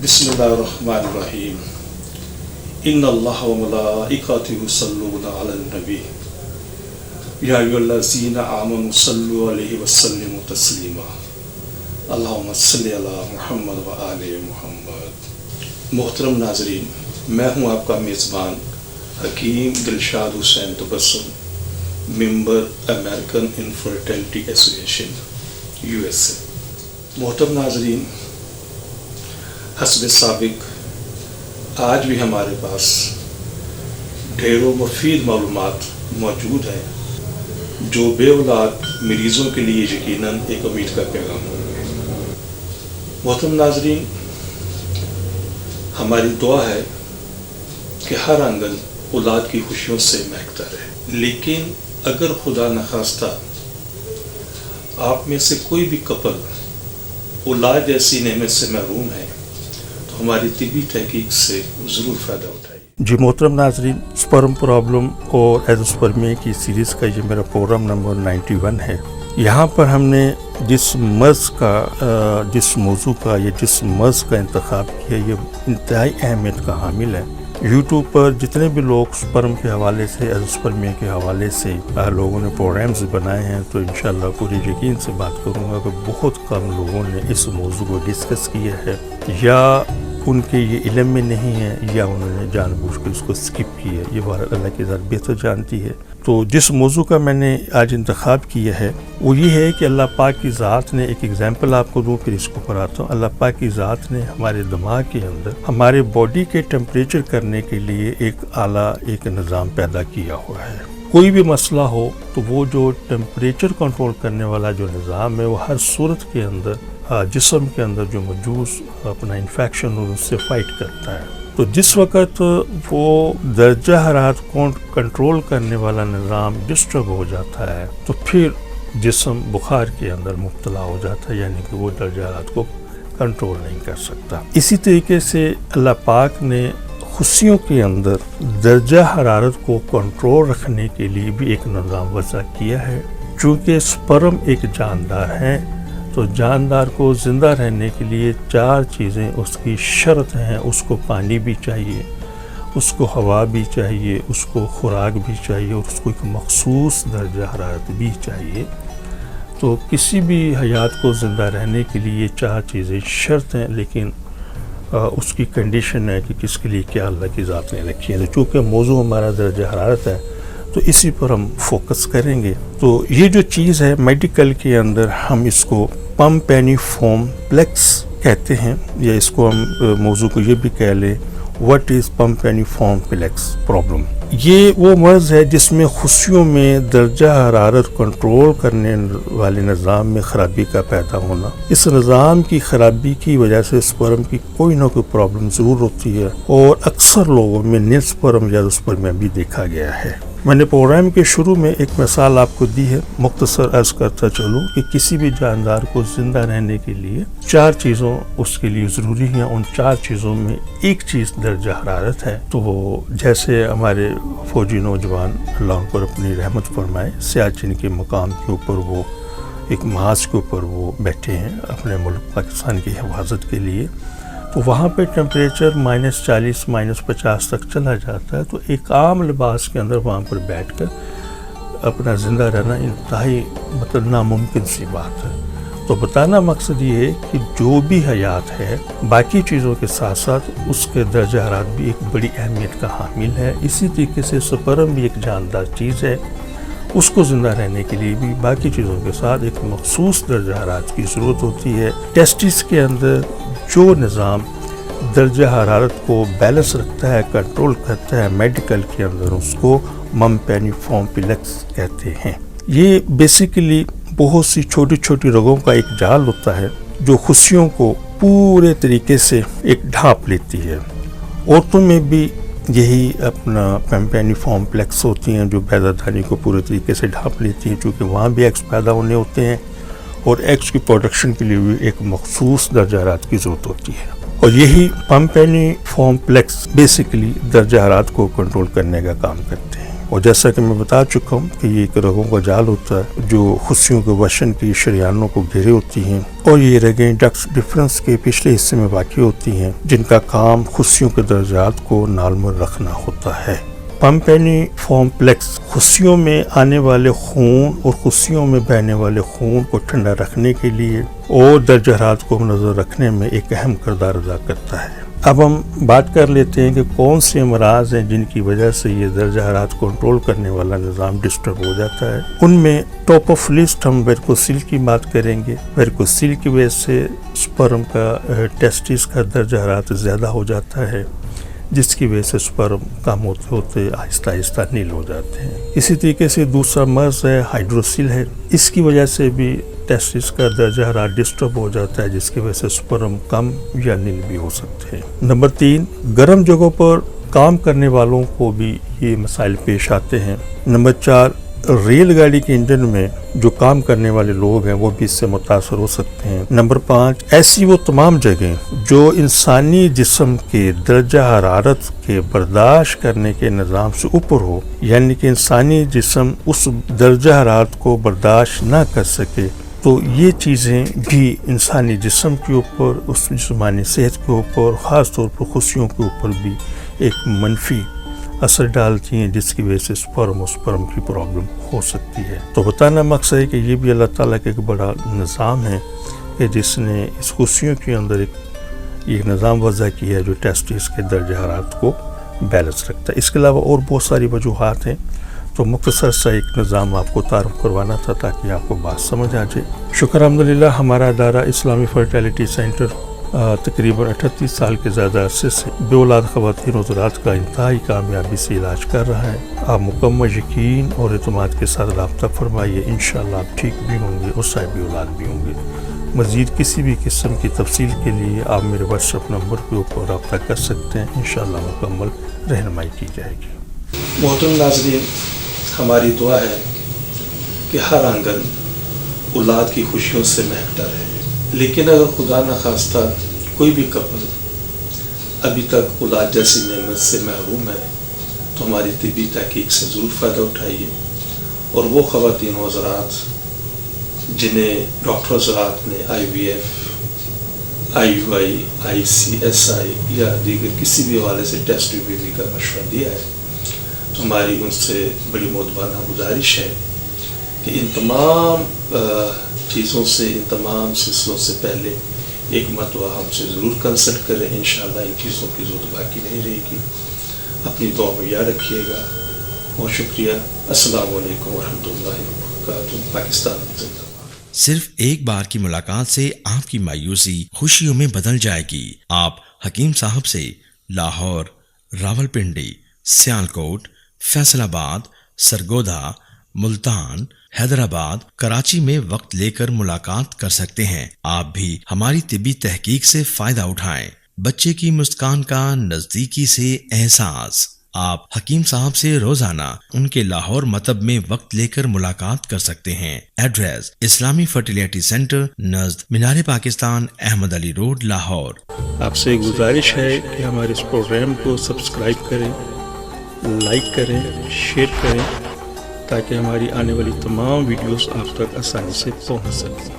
बिस्मिल्लाहिर्रहमानिर्रहीम इन्नल्लाह व मलाइकतहु युसल्लूना अलन नबी या अय्युहल्लज़ीना आमनु सल्लु अलैहि व सल्लिमु तस्लीमा अल्लाहुम्मा सल्लि अला मुहम्मद व आले मुहम्मद। मोहतरम नाज़रीन, मैं हूँ आपका मेज़बान Hakeem Dilshad Hussain Tabassum, member American infertility association USA। मोहतरम नाज़रीन, हस्ब साबिक आज भी हमारे पास ढेरों मुफीद मालूमात मौजूद हैं जो बेऔलाद मरीज़ों के लिए यकीनन एक उम्मीद का पैगाम होंगे। मोहतरम नाज़रीन, हमारी दुआ है कि हर आंगन औलाद की खुशियों से महकता रहे, लेकिन अगर खुदा न खास्ता आप में से कोई भी कपल औलाद जैसी नेमत से महरूम है तो हमारी तिबी तहकीक से ज़रूर फ़ायदा उठाइए। जी मोहतरम नाज़रीन, स्पर्म प्रॉब्लम और एज़ोस्पर्मिया की सीरीज़ का ये मेरा प्रोग्राम नंबर 91 है। यहाँ पर हमने जिस मौजू का या जिस मर्ज़ का इंतखाब किया, ये इंतहाई अहमियत का हामिल है। यूट्यूब पर जितने भी लोग स्पर्म के हवाले से, एज़ोस्पर्मिया के हवाले से लोगों ने प्रोग्राम्स बनाए हैं, तो इंशाअल्लाह पूरी यकीन से बात करूँगा कि बहुत कम लोगों ने इस मौजू को डिस्कस किया है, या उनके ये इल्म में नहीं है, या उन्होंने जानबूझ कर इसको स्किप किया। ये बात अल्लाह की ज़ात बेहतर जानती है। तो जिस मौजू का मैंने आज इंतखाब किया है वो ये है कि अल्लाह पाक की ज़ात ने, एक एग्जांपल आपको दूँ फिर इसको पढ़ाता हूँ। अल्लाह पाक की ज़ात ने हमारे दिमाग के अंदर हमारे बॉडी के टेम्परेचर करने के लिए एक आला, एक निज़ाम पैदा किया हुआ है। कोई भी मसला हो तो वो जो टेम्परेचर कंट्रोल करने वाला जो निज़ाम है वो हर सूरत के अंदर जिस्म के अंदर जो मौजूद अपना इन्फेक्शन हो उससे फाइट करता है। तो जिस वक़्त वो दर्जा हरारत को कंट्रोल करने वाला निज़ाम डिस्टर्ब हो जाता है तो फिर जिस्म बुखार के अंदर मुब्तला हो जाता है, यानी कि वो दर्जा हरारत को कंट्रोल नहीं कर सकता। इसी तरीके से अल्लाह पाक ने खुशियों के अंदर दर्जा हरारत को कंट्रोल रखने के लिए भी एक निज़ाम वज़ा किया है। चूँकि स्पर्म एक जानदार है तो जानदार को ज़िंदा रहने के लिए 4 चीज़ें उसकी शर्त हैं। उसको पानी भी चाहिए, उसको हवा भी चाहिए, उसको खुराक भी चाहिए और उसको एक मखसूस दर्जा हरारत भी चाहिए। तो किसी भी हयात को ज़िंदा रहने के लिए 4 चीज़ें शर्त हैं, लेकिन उसकी कंडीशन है कि किसके लिए क्या अल्लाह की ज़ात ने रखी है। तो चूँकि मौजू हमारा दर्जा हरारत है तो इसी पर हम फोकस करेंगे। तो ये जो चीज़ है मेडिकल के अंदर हम इसको पम्पेनिफॉर्म प्लेक्स कहते हैं, या इसको हम मौजू को ये भी कह लें व्हाट इज़ पम्पेनिफॉर्म प्लेक्स प्रॉब्लम। ये वो मर्ज़ है जिसमें खुशियों में दर्जा हरारत कंट्रोल करने वाले निज़ाम में ख़राबी का पैदा होना। इस निज़ाम की ख़राबी की वजह से स्पर्म की कोई ना कोई प्रॉब्लम ज़रूर होती है और अक्सर लोगों में नील स्पर्म या स्पर्मिया भी देखा गया है। मैंने प्रोग्राम के शुरू में एक मिसाल आपको दी है, मुख्तसर अर्ज़ करता चलूँ कि किसी भी जानदार को ज़िंदा रहने के लिए 4 चीज़ों उसके लिए ज़रूरी हैं। उन 4 चीज़ों में एक चीज़ दर्जा हरारत है। तो जैसे हमारे फ़ौजी नौजवान अल्लाह पर अपनी रहमत फरमाए, सियाचिन के मकाम के ऊपर वो एक महाज के ऊपर वो बैठे हैं अपने मुल्क पाकिस्तान की हिफाजत के लिए, तो वहाँ पे टेम्परेचर -40 -50 तक चला जाता है। तो एक आम लिबास के अंदर वहाँ पर बैठकर अपना ज़िंदा रहना इंतहाई नामुमकिन सी बात है। तो बताना मकसद ये है कि जो भी हयात है बाकी चीज़ों के साथ साथ उसके दर्जा हरारत भी एक बड़ी अहमियत का हामिल है। इसी तरीके से स्पर्म भी एक जानदार चीज़ है, उसको ज़िंदा रहने के लिए भी बाकी चीज़ों के साथ एक मखसूस दर्जा हरारत की ज़रूरत होती है। टेस्टिस के अंदर जो निज़ाम दर्जा हरारत को बैलेंस रखता है, कंट्रोल करता है, मेडिकल के अंदर उसको पम्पेनिफॉर्म प्लेक्स कहते हैं। ये बेसिकली बहुत सी छोटी छोटी रगों का एक जाल होता है जो खुशियों को पूरे तरीके से एक ढाँप लेती है। औरतों में भी यही अपना पम्पेनिफॉर्म प्लेक्स होती हैं जो पैदादानी को पूरे तरीके से ढाँप लेती हैं, चूँकि वहाँ भी एग्स पैदा होने होते हैं और एग्स की प्रोडक्शन के लिए भी एक मखसूस दर्जा हरारत की ज़रूरत होती है। और यही पम्पेनिफॉर्म प्लेक्स बेसिकली दर्जा हरारत को कंट्रोल करने का काम करते हैं। اور جیسا کہ میں بتا چکا ہوں کہ یہ ایک رگوں کا جال ہوتا ہے جو خصیوں کے وشن کی شریانوں کو گھیرے ہوتی ہیں، اور یہ رگیں ڈکس ڈفرنس کے پچھلے حصے میں واقع ہوتی ہیں جن کا کام خصیوں کے درجات کو نارمل رکھنا ہوتا ہے۔ پمپینی فارمپلیکس خصیوں میں آنے والے خون اور خصیوں میں بہنے والے خون کو ٹھنڈا رکھنے کے لیے اور درجہ حرارت کو نظر رکھنے میں ایک اہم کردار ادا کرتا ہے۔ اب ہم بات کر لیتے ہیں کہ کون سے امراض ہیں جن کی وجہ سے یہ درجہ حرارت کنٹرول کرنے والا نظام ڈسٹرب ہو جاتا ہے۔ ان میں ٹاپ آف لسٹ ہم ویریکوسیل کی بات کریں گے۔ ویریکوسیل کی وجہ سے سپرم کا ٹیسٹس کا درجہ حرارت زیادہ ہو جاتا ہے، جس کی وجہ سے سپرم کم ہوتے ہوتے آہستہ آہستہ نیل ہو جاتے ہیں۔ اسی طریقے سے دوسرا مرض ہے ہائیڈروسیل ہے۔ اس کی وجہ سے بھی ٹیسٹس کا درجہ حرارت ڈسٹرب ہو جاتا ہے، جس کی وجہ سے سپرم کم یا نیل بھی ہو سکتے ہیں۔ نمبر 3، گرم جگہوں پر کام کرنے والوں کو بھی یہ مسائل پیش آتے ہیں۔ نمبر 4، ریل گاڑی کے انجن میں جو کام کرنے والے لوگ ہیں وہ بھی اس سے متاثر ہو سکتے ہیں۔ نمبر 5، ایسی وہ تمام جگہیں جو انسانی جسم کے درجہ حرارت کے برداشت کرنے کے نظام سے اوپر ہو، یعنی کہ انسانی جسم اس درجہ حرارت کو برداشت نہ کر سکے، تو یہ چیزیں بھی انسانی جسم کے اوپر، اس جسمانی صحت کے اوپر، خاص طور پر خصیوں کے اوپر بھی ایک منفی اثر ڈالتی ہیں، جس کی وجہ سے سپرم کی پرابلم ہو سکتی ہے۔ تو بتانا مقصد ہے کہ یہ بھی اللہ تعالیٰ کا ایک بڑا نظام ہے کہ جس نے اس خصیوں کے اندر ایک نظام وضع کیا ہے جو ٹیسٹس کے درجہ حرارت کو بیلنس رکھتا ہے۔ اس کے علاوہ اور بہت ساری وجوہات ہیں، تو مختصر سا ایک نظام آپ کو تعارف کروانا تھا تاکہ آپ کو بات سمجھ آ جائے۔ شکر الحمدللہ، ہمارا ادارہ اسلامی فرٹیلیٹی سینٹر تقریباً 38 سال کے زیادہ عرصے سے بے اولاد خواتین و حضرات کا انتہائی کامیابی سے علاج کر رہا ہے۔ آپ مکمل یقین اور اعتماد کے ساتھ رابطہ فرمائیے، انشاءاللہ آپ ٹھیک بھی ہوں گے اور صاحب اولاد بھی ہوں گے۔ مزید کسی بھی قسم کی تفصیل کے لیے آپ میرے واٹس ایپ نمبر کے اوپر رابطہ کر سکتے ہیں، انشاءاللہ مکمل رہنمائی کی جائے گی۔ محترم ناظرین، ہماری دعا ہے کہ ہر آنگن اولاد کی خوشیوں سے مہکتا رہے، لیکن اگر خدا نخواستہ کوئی بھی کپل ابھی تک اولاد جیسی نعمت سے محروم ہے تو ہماری طبی تحقیق سے ضرور فائدہ اٹھائیے، اور وہ خواتین و حضرات جنہیں ڈاکٹر حضرات نے IVF، IUI، ICSI یا دیگر کسی بھی حوالے سے ٹیسٹ ٹیوب کا مشورہ دیا ہے، تو ہماری ان سے بڑی مؤدبانہ گزارش ہے کہ ان تمام چیزوں سے، ان تمام سلسلوں سے پہلے ایک مرتبہ ہم سے ضرور کنسلٹ کریں۔ انشاءاللہ ان چیزوں کی ضرورت باقی نہیں رہے گی۔ اپنی دعا میں یاد رکھیے گا۔ بہت شکریہ۔ السلام علیکم ورحمۃ اللہ وبرکاتہ۔ پاکستان زندہ باد۔ صرف ایک بار کی ملاقات سے آپ کی مایوسی خوشیوں میں بدل جائے گی۔ آپ حکیم صاحب سے لاہور، راولپنڈی، سیالکوٹ، فیصل آباد، سرگودا، ملتان، حیدرآباد، کراچی میں وقت لے کر ملاقات کر سکتے ہیں۔ آپ بھی ہماری طبی تحقیق سے فائدہ اٹھائیں۔ بچے کی مسکان کا نزدیکی سے احساس۔ آپ حکیم صاحب سے روزانہ ان کے لاہور مطب میں وقت لے کر ملاقات کر سکتے ہیں۔ ایڈریس: اسلامی فرٹیلیٹی سینٹر نزد مینار پاکستان، احمد علی روڈ، لاہور۔ آپ سے گزارش ہے کہ ہمارے اس پروگرام کو سبسکرائب کریں، لائک کریں، شیئر کریں، تاکہ ہماری آنے والی تمام ویڈیوز آپ تک آسانی سے پہنچ سکیں۔